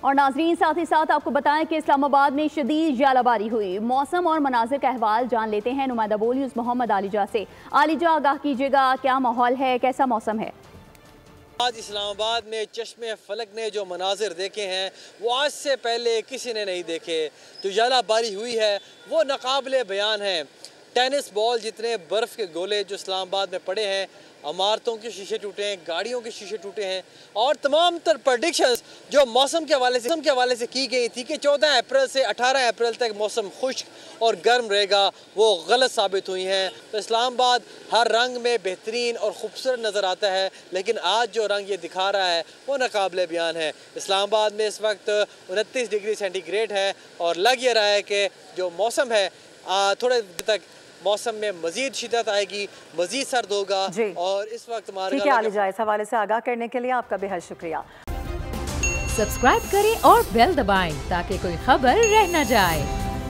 और नाजरीन, साथ ही साथ आपको बताएं कि इस्लामाबाद में शदीद जालाबारी हुई। मौसम और मनाजिर का अहवाल जान लेते हैं नुमाइंदा बोल न्यूज़ मोहम्मद आलिजा से। आलिजा, आगाह कीजिएगा, क्या माहौल है, कैसा मौसम है? आज इस्लामाबाद में चश्मे फलक ने जो मनाजिर देखे हैं वो आज से पहले किसी ने नहीं देखे। जो जालाबारी हुई है वो नाकाबिले बयान है। टेनिस बॉल जितने बर्फ़ के गोले जो इस्लामाबाद में पड़े हैं, इमारतों के शीशे टूटे हैं, गाड़ियों के शीशे टूटे हैं, और तमाम तर प्रेडिक्शंस जो मौसम के हवाले से की गई थी कि 14 अप्रैल से 18 अप्रैल तक मौसम खुश्क और गर्म रहेगा, वो गलत साबित हुई हैं। तो इस्लामाबाद हर रंग में बेहतरीन और ख़ूबसूरत नज़र आता है, लेकिन आज जो रंग ये दिखा रहा है वो नाकाबिले बयान है। इस्लामाबाद में इस वक्त 29 डिग्री सेंटीग्रेड है और लग ये रहा है कि जो मौसम है थोड़े तक मौसम में मजीद शिद्दत आएगी, मजीद सर्द होगा। और इस वक्त ठीक है आलिजा, इस हवाले से आगाह करने के लिए आपका बेहद शुक्रिया। सब्सक्राइब करें और बेल दबाएं ताकि कोई खबर रह न जाए।